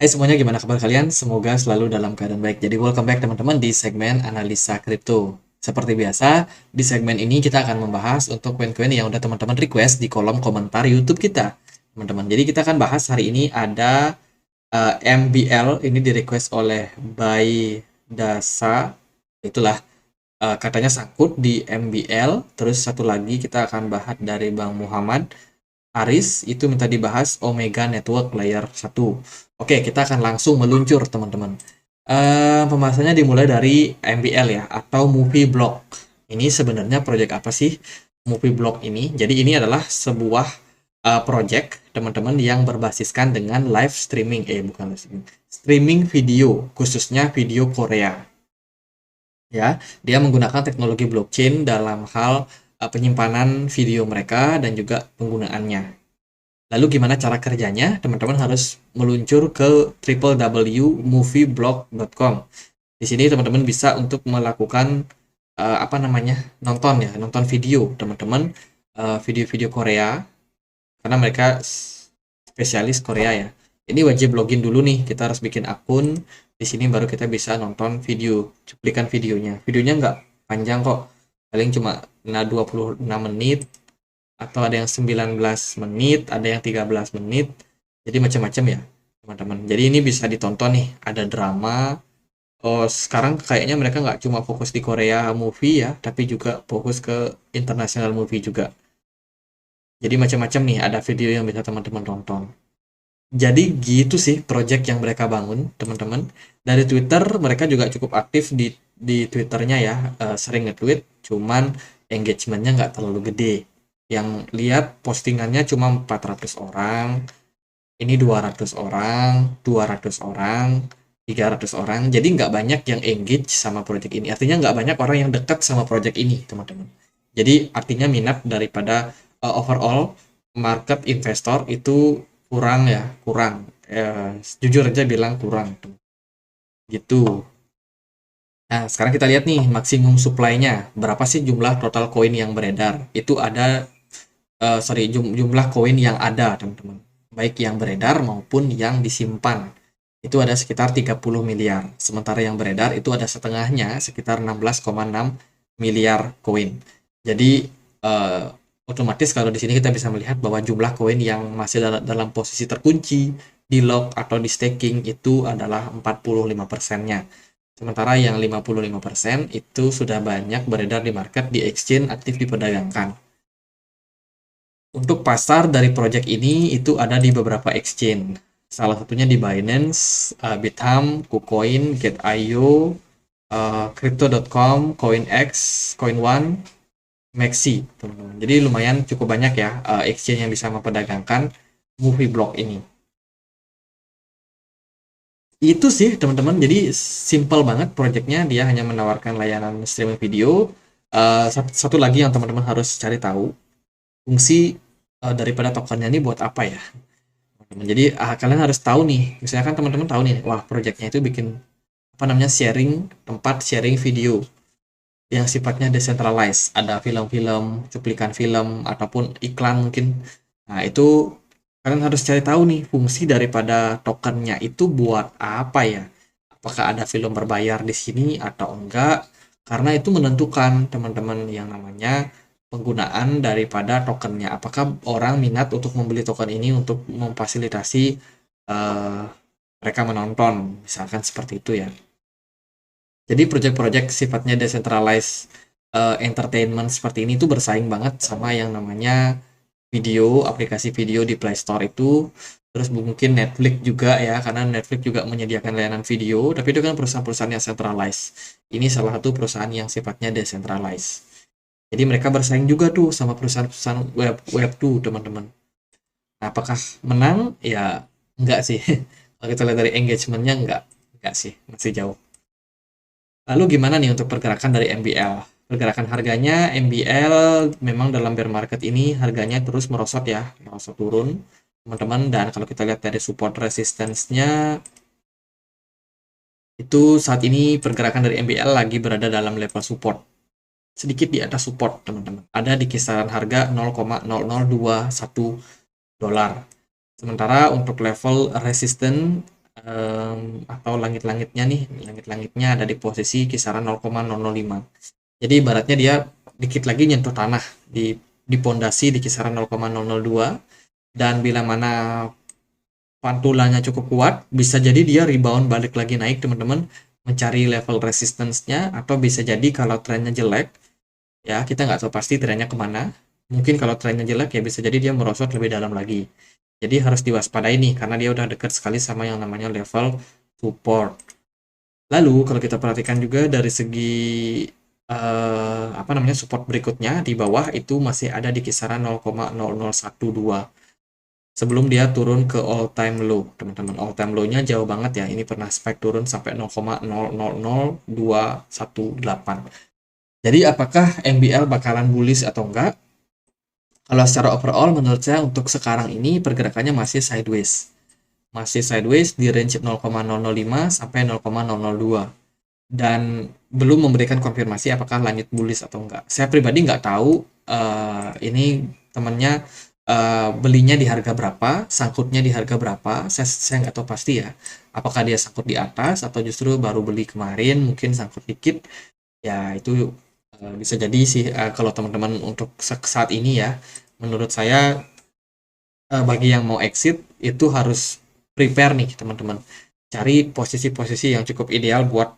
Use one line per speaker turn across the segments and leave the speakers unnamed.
Hai semuanya, gimana kabar kalian? Semoga selalu dalam keadaan baik. Jadi welcome back teman-teman di segmen analisa kripto. Seperti biasa, di segmen ini kita akan membahas untuk koin-koin yang udah teman-teman request di kolom komentar YouTube kita. Teman-teman, jadi kita akan bahas hari ini ada MBL, ini di request oleh Bay Dasa. Itulah katanya sangkut di MBL. Terus satu lagi kita akan bahas dari Bang Muhammad Aris, itu minta dibahas Omega Network Layer 1. Oke, kita akan langsung meluncur, teman-teman. Pembahasannya dimulai dari MBL ya, atau Movie Block. Ini sebenarnya project apa sih Movie Block ini? Jadi ini adalah sebuah project, teman-teman, yang berbasiskan dengan live streaming. Bukan live streaming. Streaming video, khususnya video Korea. Ya, dia menggunakan teknologi blockchain dalam hal penyimpanan video mereka dan juga penggunaannya. Lalu gimana cara kerjanya? Teman-teman harus meluncur ke www.movieblog.com. Di sini teman-teman bisa untuk melakukan nonton ya, nonton video teman-teman, video-video Korea, karena mereka spesialis Korea ya. Ini wajib login dulu nih, kita harus bikin akun. Di sini baru kita bisa nonton video, cuplikan videonya. Videonya nggak panjang kok, paling cuma 26 menit, atau ada yang 19 menit, ada yang 13 menit. Jadi macam-macam ya, teman-teman. Jadi ini bisa ditonton nih, ada drama. Oh, sekarang kayaknya mereka nggak cuma fokus di Korea movie ya, tapi juga fokus ke international movie juga. Jadi macam-macam nih, ada video yang bisa teman-teman tonton. Jadi gitu sih project yang mereka bangun, teman-teman. Dari Twitter, mereka juga cukup aktif di Twitternya ya, sering nge-tweet, cuman engagementnya nggak terlalu gede. Yang lihat postingannya cuma 400 orang, ini 200 orang, 200 orang, 300 orang. Jadi nggak banyak yang engage sama project ini. Artinya nggak banyak orang yang dekat sama project ini, teman-teman. Jadi artinya minat daripada overall market investor itu kurang ya, kurang. Jujur aja bilang kurang. Gitu. Nah, sekarang kita lihat nih maksimum supply-nya. Berapa sih jumlah total koin yang beredar? Itu ada jumlah koin yang ada, teman-teman. Baik yang beredar maupun yang disimpan. Itu ada sekitar 30 miliar. Sementara yang beredar itu ada setengahnya, sekitar 16,6 miliar koin. Jadi otomatis kalau di sini kita bisa melihat bahwa jumlah koin yang masih dalam posisi terkunci, di lock atau di staking itu adalah 45%-nya. Sementara yang 55% itu sudah banyak beredar di market, di exchange, aktif diperdagangkan. Untuk pasar dari project ini itu ada di beberapa exchange. Salah satunya di Binance, Bithumb, KuCoin, Get.io, Crypto.com, CoinX, CoinOne, Maxi, teman-teman. Jadi lumayan cukup banyak ya exchange yang bisa memperdagangkan Movie Block ini. Itu sih teman-teman, jadi simple banget projectnya, dia hanya menawarkan layanan streaming video. Satu lagi yang teman-teman harus cari tahu, fungsi daripada tokennya ini buat apa ya. Jadi kalian harus tahu nih, misalnya kan teman-teman tahu nih, wah projectnya itu bikin apa namanya sharing, tempat sharing video yang sifatnya decentralized, ada film-film, cuplikan film ataupun iklan mungkin. Nah itu kalian harus cari tahu nih fungsi daripada tokennya itu buat apa ya. Apakah ada film berbayar di sini atau enggak? Karena itu menentukan teman-teman yang namanya penggunaan daripada tokennya. Apakah orang minat untuk membeli token ini untuk memfasilitasi eh, mereka menonton, misalkan seperti itu ya. Jadi project-project sifatnya decentralized entertainment seperti ini tuh bersaing banget sama yang namanya video, aplikasi video di Play Store itu. Terus mungkin Netflix juga ya, karena Netflix juga menyediakan layanan video, tapi itu kan perusahaan-perusahaan yang centralized. Ini salah satu perusahaan yang sifatnya decentralized. Jadi mereka bersaing juga tuh sama perusahaan-perusahaan web tuh, teman-teman. Nah, apakah menang? Ya, enggak sih. Kalau kita lihat dari engagementnya, enggak sih, masih jauh. Lalu gimana nih untuk pergerakan dari MBL? Pergerakan harganya MBL memang dalam bear market ini harganya terus merosot ya, merosot turun, teman-teman. Dan kalau kita lihat dari support resistance-nya, itu saat ini pergerakan dari MBL lagi berada dalam level support. Sedikit di atas support, teman-teman. Ada di kisaran harga 0,0021 dolar. Sementara untuk level resistance atau langit-langitnya nih, langit-langitnya ada di posisi kisaran 0,005. Jadi ibaratnya dia dikit lagi nyentuh tanah di pondasi di kisaran 0,002, dan bila mana pantulannya cukup kuat, bisa jadi dia rebound balik lagi naik teman-teman, mencari level resistance-nya, atau bisa jadi kalau trennya jelek, ya kita nggak tahu pasti trennya kemana. Mungkin kalau trennya jelek ya bisa jadi dia merosot lebih dalam lagi. Jadi harus diwaspadai nih karena dia udah dekat sekali sama yang namanya level support. Lalu kalau kita perhatikan juga dari segi apa namanya support berikutnya di bawah itu masih ada di kisaran 0,0012 sebelum dia turun ke all time low, teman-teman. All time low-nya jauh banget ya. Ini pernah spike turun sampai 0,000218. Jadi apakah MBL bakalan bullish atau enggak? Kalau secara overall menurut saya untuk sekarang ini pergerakannya masih sideways. Masih sideways di range 0,005 sampai 0,002. Dan belum memberikan konfirmasi apakah lanjut bullish atau enggak. Saya pribadi nggak tahu ini temannya belinya di harga berapa, sangkutnya di harga berapa. Saya nggak tahu pasti ya. Apakah dia sangkut di atas atau justru baru beli kemarin, mungkin sangkut dikit. Ya itu bisa jadi sih kalau teman-teman untuk saat ini ya. Menurut saya bagi yang mau exit itu harus prepare nih teman-teman, cari posisi-posisi yang cukup ideal buat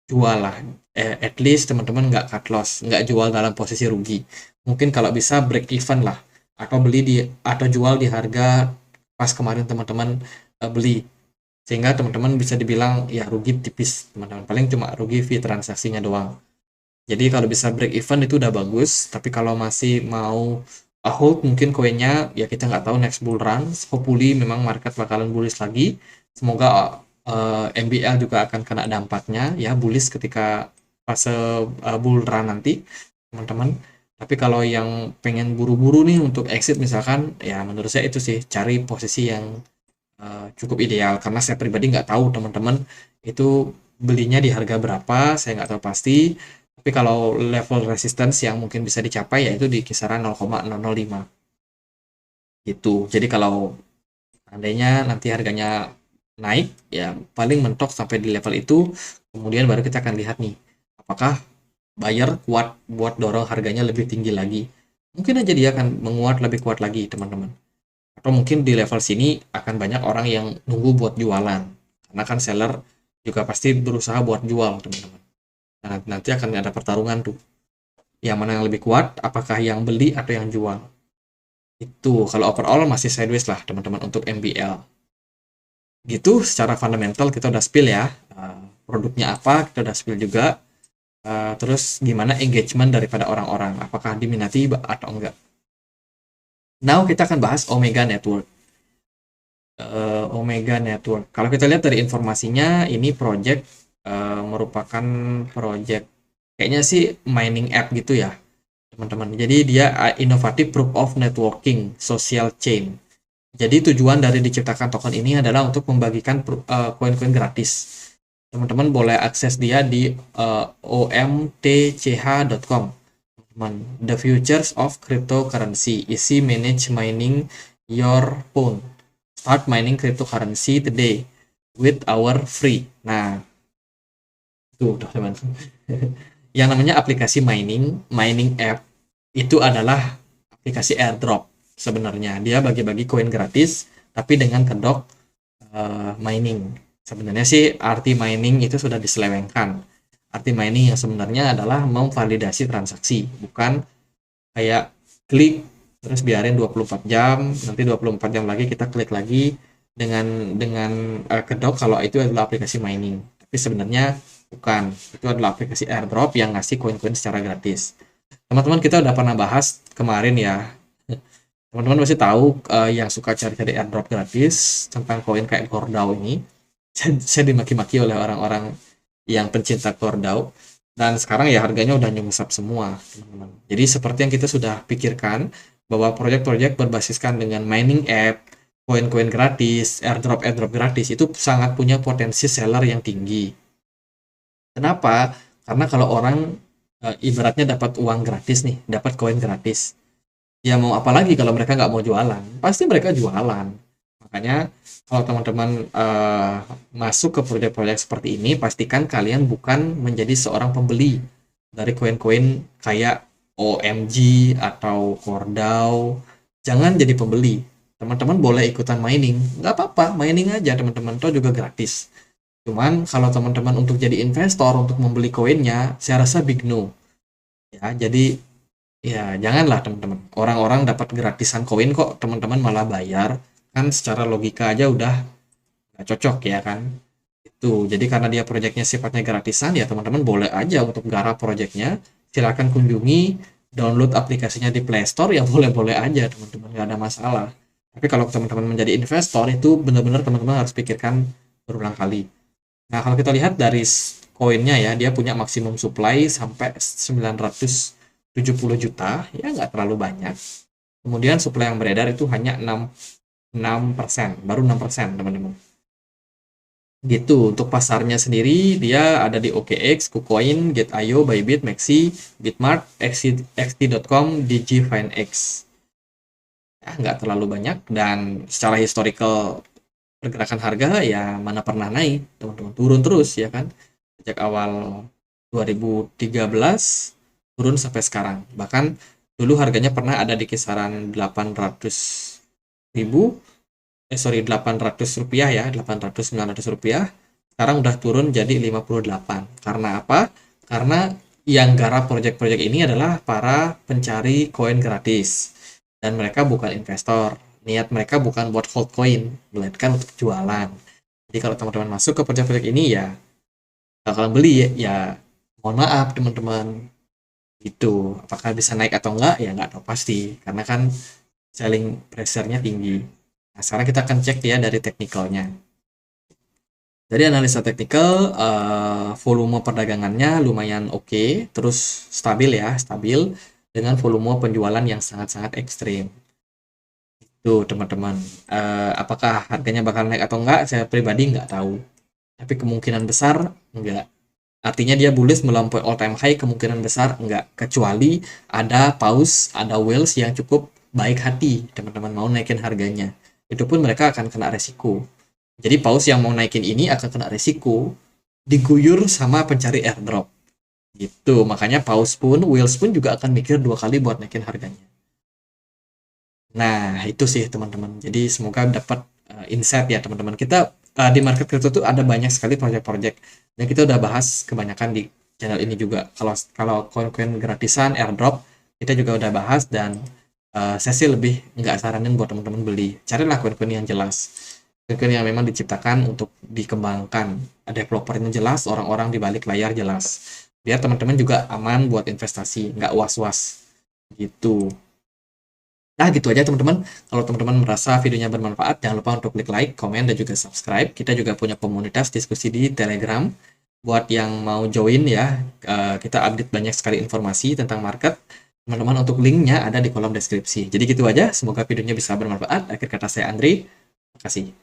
jual lah. At least teman-teman nggak cut loss, nggak jual dalam posisi rugi. Mungkin kalau bisa break even lah, atau beli di atau jual di harga pas kemarin teman-teman beli, sehingga teman-teman bisa dibilang ya rugi tipis teman-teman, paling cuma rugi fee transaksinya doang. Jadi kalau bisa break even itu udah bagus, tapi kalau masih mau hold mungkin koinnya ya kita nggak tahu next bull run. Hopefully memang market bakalan bullish lagi. Semoga MBL juga akan kena dampaknya ya bullish ketika fase bull run nanti teman-teman. Tapi kalau yang pengen buru-buru nih untuk exit misalkan, ya menurut saya itu sih cari posisi yang cukup ideal, karena saya pribadi nggak tahu teman-teman itu belinya di harga berapa, saya nggak tahu pasti. Tapi kalau level resistance yang mungkin bisa dicapai yaitu di kisaran 0,005 gitu. Jadi kalau seandainya nanti harganya naik ya paling mentok sampai di level itu, kemudian baru kita akan lihat nih apakah buyer kuat buat dorong harganya lebih tinggi lagi. Mungkin aja dia akan menguat lebih kuat lagi teman-teman. Atau mungkin di level sini akan banyak orang yang nunggu buat jualan. Karena kan seller juga pasti berusaha buat jual teman-teman. Nah, nanti akan ada pertarungan tuh. Yang mana yang lebih kuat, apakah yang beli atau yang jual. Itu kalau overall masih sideways lah teman-teman untuk MBL. Gitu secara fundamental kita udah spill ya. Produknya apa kita udah spill juga. Terus gimana engagement daripada orang-orang, apakah diminati atau enggak. Now kita akan bahas Omega Network. Omega Network. Kalau kita lihat dari informasinya, ini project merupakan project kayaknya sih mining app gitu ya, teman-teman. Jadi dia inovatif proof of networking social chain. Jadi tujuan dari diciptakan token ini adalah untuk membagikan koin-koin gratis. Teman-teman boleh akses dia di omtch.com. The Futures of Cryptocurrency. Easy manage mining your phone. Start mining cryptocurrency today with our free. Nah, tuh teman. Yang namanya aplikasi mining app itu adalah aplikasi airdrop sebenarnya. Dia bagi-bagi koin gratis tapi dengan kedok mining. Sebenarnya sih arti mining itu sudah diselewengkan. Arti mining yang sebenarnya adalah memvalidasi transaksi, bukan kayak klik terus biarin 24 jam, nanti 24 jam lagi kita klik lagi dengan kedok kalau itu adalah aplikasi mining. Tapi sebenarnya bukan, itu adalah aplikasi airdrop yang ngasih koin-koin secara gratis. Teman-teman kita udah pernah bahas kemarin ya. Teman-teman pasti tahu yang suka cari-cari airdrop gratis tentang koin kayak Gordau ini. Saya dimaki-maki oleh orang-orang yang pencinta Gordau. Dan sekarang ya harganya udah nyungsap semua, teman-teman. Jadi seperti yang kita sudah pikirkan, bahwa proyek-proyek berbasiskan dengan mining app, koin-koin gratis, airdrop gratis, itu sangat punya potensi seller yang tinggi. Kenapa? Karena kalau orang ibaratnya dapat uang gratis nih, dapat koin gratis. Ya mau apa lagi kalau mereka nggak mau jualan? Pasti mereka jualan. Makanya kalau teman-teman masuk ke proyek-proyek seperti ini, pastikan kalian bukan menjadi seorang pembeli dari koin-koin kayak OMG atau Cordau. Jangan jadi pembeli. Teman-teman boleh ikutan mining, nggak apa-apa, mining aja teman-teman, itu juga gratis. Cuman kalau teman-teman untuk jadi investor, untuk membeli koinnya, saya rasa big no. Ya, jadi ya janganlah teman-teman. Orang-orang dapat gratisan koin kok, teman-teman malah bayar. Kan secara logika aja udah nggak cocok ya kan. Itu. Jadi karena dia proyeknya sifatnya gratisan, ya teman-teman boleh aja untuk garap proyeknya. Silakan kunjungi, download aplikasinya di Play Store, ya boleh-boleh aja teman-teman, nggak ada masalah. Tapi kalau teman-teman menjadi investor, itu benar-benar teman-teman harus pikirkan berulang kali. Nah, kalau kita lihat dari koinnya ya, dia punya maksimum supply sampai 970 juta, ya nggak terlalu banyak. Kemudian supply yang beredar itu hanya 6%, baru 6% teman-teman. Gitu, untuk pasarnya sendiri dia ada di OKX, KuCoin, Get.io, Bybit, Maxi, Bitmart, XT.com, DigiFinex. Ya, nggak terlalu banyak, dan secara historical pergerakan harga ya mana pernah naik, teman-teman, turun terus ya kan. Sejak awal 2013 turun sampai sekarang. Bahkan dulu harganya pernah ada di kisaran 800 ribu, 800 rupiah ya, 800-900 rupiah. Sekarang udah turun jadi 58. Karena apa? Karena yang garap proyek-proyek ini adalah para pencari koin gratis. Dan mereka bukan investor. Niat mereka bukan buat hold coin, melainkan untuk jualan. Jadi kalau teman-teman masuk ke proyek-proyek ini ya, kalau beli ya mohon maaf teman-teman. Itu apakah bisa naik atau enggak ya nggak tahu pasti, karena kan selling pressure-nya tinggi. Nah, sekarang kita akan cek ya dari teknikalnya. Dari analisa teknikal, volume perdagangannya lumayan oke, terus stabil ya, stabil dengan volume penjualan yang sangat-sangat ekstrim. Tuh teman-teman, apakah harganya bakal naik atau enggak? Saya pribadi nggak tahu, tapi kemungkinan besar enggak. Artinya dia bullish melampaui all time high, kemungkinan besar enggak, kecuali ada pause, ada whales yang cukup baik hati, teman-teman mau naikin harganya. Itu pun mereka akan kena resiko. Jadi paus yang mau naikin ini akan kena resiko diguyur sama pencari airdrop. Gitu. Makanya paus pun, whales pun juga akan mikir 2 kali buat naikin harganya. Nah, itu sih teman-teman. Jadi semoga dapat insight ya teman-teman. Kita di market crypto tuh ada banyak sekali proyek-proyek, dan kita udah bahas kebanyakan di channel ini juga. Kalau koin-koin gratisan, airdrop, kita juga udah bahas, dan saya sih lebih nggak saranin buat teman-teman beli. Carilah koin-koin yang jelas. Koin-koin yang memang diciptakan untuk dikembangkan. Ada developernya jelas, orang-orang di balik layar jelas. Biar teman-teman juga aman buat investasi, nggak was-was. Gitu. Nah, gitu aja teman-teman. Kalau teman-teman merasa videonya bermanfaat, jangan lupa untuk klik like, komen, dan juga subscribe. Kita juga punya komunitas diskusi di Telegram. Buat yang mau join ya, kita update banyak sekali informasi tentang market. Teman-teman, untuk linknya ada di kolom deskripsi. Jadi gitu aja, semoga videonya bisa bermanfaat. Akhir kata saya Andri, terima kasih.